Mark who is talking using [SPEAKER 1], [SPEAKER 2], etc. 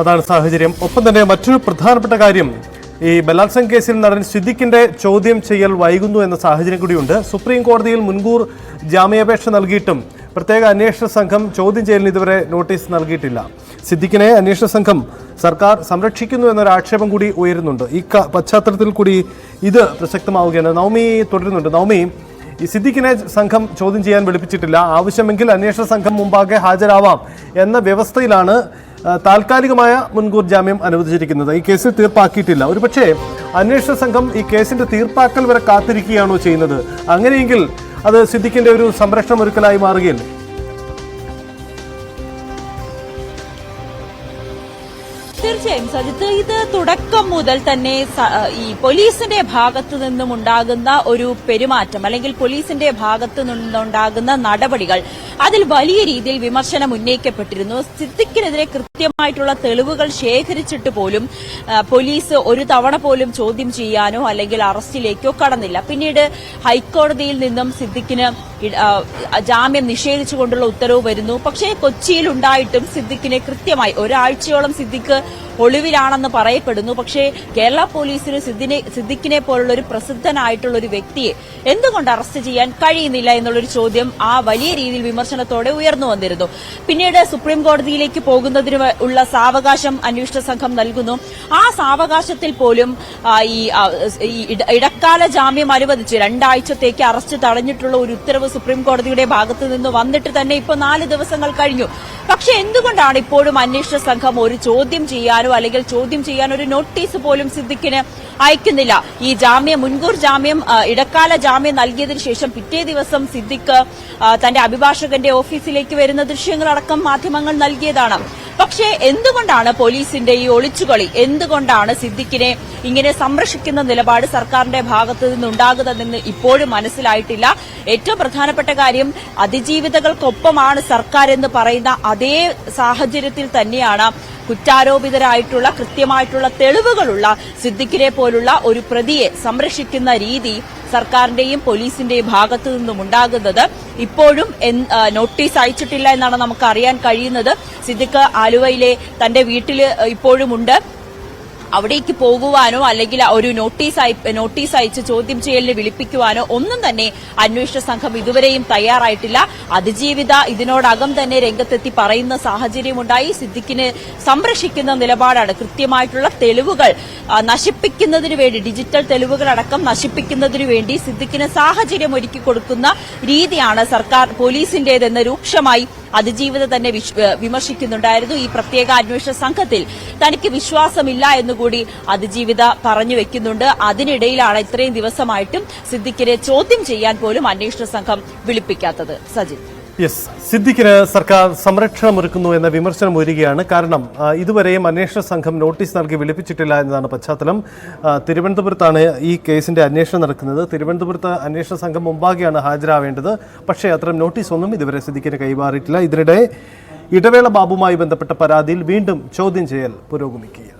[SPEAKER 1] അതാണ് സാഹചര്യം. ഒപ്പം തന്നെ മറ്റൊരു പ്രധാനപ്പെട്ട കാര്യം, ഈ ബലാത്സംഗ കേസിൽ നടൻ സിദ്ദിഖിന്റെ ചോദ്യം ചെയ്യൽ വൈകുന്നു എന്ന സാഹചര്യം കൂടിയുണ്ട്. സുപ്രീം കോടതിയിൽ മുൻകൂർ ജാമ്യാപേക്ഷ നൽകിയിട്ടും പ്രത്യേക അന്വേഷണ സംഘം ചോദ്യം ചെയ്യലിന് ഇതുവരെ നോട്ടീസ് നൽകിയിട്ടില്ല. സിദ്ദിഖിനെ അന്വേഷണ സംഘം സർക്കാർ സംരക്ഷിക്കുന്നു എന്നൊരു ആക്ഷേപം കൂടി ഉയരുന്നുണ്ട്. ഈ പശ്ചാത്തലത്തിൽ കൂടി ഇത് പ്രസക്തമാവുകയാണ്. നവമി തുടരുന്നുണ്ട്. നവമി, ഈ സിദ്ദിഖിനെ സംഘം ചോദ്യം ചെയ്യാൻ വിളിപ്പിച്ചിട്ടില്ല. ആവശ്യമെങ്കിൽ അന്വേഷണ സംഘം മുമ്പാകെ ഹാജരാവാം എന്ന വ്യവസ്ഥയിലാണ് താൽക്കാലികമായ മുൻകൂർ ജാമ്യം അനുവദിച്ചിരിക്കുന്നത്. ഈ കേസിൽ തീർപ്പാക്കിയിട്ടില്ല. ഒരുപക്ഷെ അന്വേഷണ സംഘം ഈ കേസിന്റെ തീർപ്പാക്കൽ വരെ കാത്തിരിക്കുകയാണോ ചെയ്യുന്നത്? അങ്ങനെയെങ്കിൽ അത് സിദ്ദിഖിന്റെ ഒരു സംരക്ഷണം ഒരുക്കലായി മാറുകയില്ല.
[SPEAKER 2] തീർച്ചയായും സജിത്ത്, ഇത് തുടക്കം മുതൽ തന്നെ ഈ പോലീസിന്റെ ഭാഗത്തു നിന്നും ഉണ്ടാകുന്ന ഒരു പെരുമാറ്റം അല്ലെങ്കിൽ പോലീസിന്റെ ഭാഗത്തു നിന്നുണ്ടാകുന്ന നടപടികൾ, അതിൽ വലിയ രീതിയിൽ വിമർശനം ഉന്നയിക്കപ്പെട്ടിരുന്നു. സിദ്ദിഖിനെതിരെ കൃത്യമായിട്ടുള്ള തെളിവുകൾ ശേഖരിച്ചിട്ട് പോലും പോലീസ് ഒരു തവണ പോലും ചോദ്യം ചെയ്യാനോ അല്ലെങ്കിൽ അറസ്റ്റിലേക്കോ കടന്നില്ല. പിന്നീട് ഹൈക്കോടതിയിൽ നിന്നും സിദ്ദിഖിന് ജാമ്യം നിഷേധിച്ചുകൊണ്ടുള്ള ഉത്തരവ് വരുന്നു. പക്ഷേ കൊച്ചിയിൽ ഉണ്ടായിട്ടും സിദ്ദിഖിനെ കൃത്യമായി ഒരാഴ്ചയോളം സിദ്ദിഖ് ഒളിവിലാണെന്ന് പറയപ്പെടുന്നു. പക്ഷേ കേരള പോലീസിന് സിദ്ദിഖിനെ പോലുള്ള ഒരു പ്രസിദ്ധനായിട്ടുള്ള ഒരു വ്യക്തിയെ എന്തുകൊണ്ട് അറസ്റ്റ് ചെയ്യാൻ കഴിയുന്നില്ല എന്നുള്ളൊരു ചോദ്യം ആ വലിയ രീതിയിൽ വിമർശനത്തോടെ ഉയർന്നു വന്നിരുന്നു. പിന്നീട് സുപ്രീം കോടതിയിലേക്ക് പോകുന്നതിന് ഉള്ള സാവകാശം അന്വേഷണ സംഘം നൽകുന്നു. ആ സാവകാശത്തിൽ പോലും ഈ ഇടക്കാല ജാമ്യം അനുവദിച്ച് 2 ആഴ്ചത്തേക്ക് അറസ്റ്റ് തടഞ്ഞിട്ടുള്ള ഒരു ഉത്തരവ് സുപ്രീം കോടതിയുടെ ഭാഗത്തു നിന്ന് വന്നിട്ട് തന്നെ ഇപ്പോൾ 4 ദിവസങ്ങൾ കഴിഞ്ഞു. പക്ഷെ എന്തുകൊണ്ടാണ് ഇപ്പോഴും അന്വേഷണ സംഘം ഒരു ചോദ്യം ചെയ്യാനോ അല്ലെങ്കിൽ ചോദ്യം ചെയ്യാൻ ഒരു നോട്ടീസ് പോലും സിദ്ദിഖിന് അയക്കുന്നില്ല? ഈ മുൻകൂർ ജാമ്യം, ഇടക്കാല ജാമ്യം നൽകിയതിനു ശേഷം പിറ്റേ ദിവസം സിദ്ദിഖ് തന്റെ അഭിഭാഷകന്റെ ഓഫീസിലേക്ക് വരുന്ന ദൃശ്യങ്ങളടക്കം മാധ്യമങ്ങൾ നൽകിയതാണ്. പക്ഷേ എന്തുകൊണ്ടാണ് പോലീസിന്റെ ഈ ഒളിച്ചുകളി, എന്തുകൊണ്ടാണ് സിദ്ദിഖിനെ ഇങ്ങനെ സംരക്ഷിക്കുന്ന നിലപാട് സർക്കാരിന്റെ ഭാഗത്തു നിന്നുണ്ടാകുന്നതെന്ന് ഇപ്പോഴും മനസ്സിലായിട്ടില്ല. ഏറ്റവും പ്രധാനപ്പെട്ട കാര്യം, അതിജീവിതകൾക്കൊപ്പമാണ് സർക്കാർ എന്ന് പറയുന്ന അതേ സാഹചര്യത്തിൽ തന്നെയാണ് കുറ്റാരോപിതരായിട്ടുള്ള കൃത്യമായിട്ടുള്ള തെളിവുകളുള്ള സിദ്ദിഖിനെ പോലുള്ള ഒരു പ്രതിയെ സംരക്ഷിക്കുന്ന രീതി സർക്കാരിന്റെയും പോലീസിന്റെയും ഭാഗത്തു നിന്നും ഉണ്ടാകുന്നത്. ഇപ്പോഴും നോട്ടീസ് അയച്ചിട്ടില്ല എന്നാണ് നമുക്ക് അറിയാൻ കഴിയുന്നത്. സിദ്ദിഖ് ആലുവയിലെ തന്റെ വീട്ടിൽ ഇപ്പോഴുമുണ്ട്. അവിടേക്ക് പോകുവാനോ അല്ലെങ്കിൽ ഒരു നോട്ടീസ് അയച്ച് ചോദ്യം ചെയ്യലിന് വിളിപ്പിക്കുവാനോ ഒന്നും തന്നെ അന്വേഷണ സംഘം ഇതുവരെയും തയ്യാറായിട്ടില്ല. അതിജീവിത ഇതിനോടകം തന്നെ രംഗത്തെത്തി പറയുന്ന സാഹചര്യമുണ്ടായി. സിദ്ദിഖിനെ സംരക്ഷിക്കുന്ന നിലപാടാണ്. കൃത്യമായിട്ടുള്ള തെളിവുകൾ നശിപ്പിക്കുന്നതിനു വേണ്ടി, ഡിജിറ്റൽ തെളിവുകളടക്കം നശിപ്പിക്കുന്നതിനു വേണ്ടി സിദ്ദിഖിന് സാഹചര്യം ഒരുക്കി കൊടുക്കുന്ന രീതിയാണ് സർക്കാർ പോലീസിന്റേതെന്ന് രൂക്ഷമായി അതിജീവിത തന്നെ വിമർശിക്കുന്നുണ്ടായിരുന്നു. ഈ പ്രത്യേക അന്വേഷണ സംഘത്തിൽ തനിക്ക് വിശ്വാസമില്ല എന്നുകൂടി അതിജീവിത പറഞ്ഞു വെക്കുന്നുണ്ട്. അതിനിടയിലാണ് ഇത്രയും ദിവസമായിട്ടും സിദ്ദിഖിനെ ചോദ്യം ചെയ്യാൻ പോലും അന്വേഷണ സംഘം വിളിപ്പിക്കാത്തത്. സജിത്,
[SPEAKER 1] സിദ്ദിഖിന് സർക്കാർ സംരക്ഷണം ഒരുക്കുന്നു എന്ന വിമർശനം ഉയരുകയാണ്. കാരണം ഇതുവരെയും അന്വേഷണ സംഘം നോട്ടീസ് നൽകി വിളിപ്പിച്ചിട്ടില്ല എന്നതാണ് പശ്ചാത്തലം. തിരുവനന്തപുരത്താണ് ഈ കേസിന്റെ അന്വേഷണം നടക്കുന്നത്. തിരുവനന്തപുരത്ത് അന്വേഷണ സംഘം മുമ്പാകെയാണ് ഹാജരാവേണ്ടത്. പക്ഷേ അത്തരം നോട്ടീസ് ഒന്നും ഇതുവരെ സിദ്ദിഖിന് കൈമാറിയിട്ടില്ല. ഇതിനിടെ ഇടവേള ബാബുമായി ബന്ധപ്പെട്ട പരാതിയിൽ വീണ്ടും ചോദ്യം ചെയ്യൽ പുരോഗമിക്കുകയാണ്.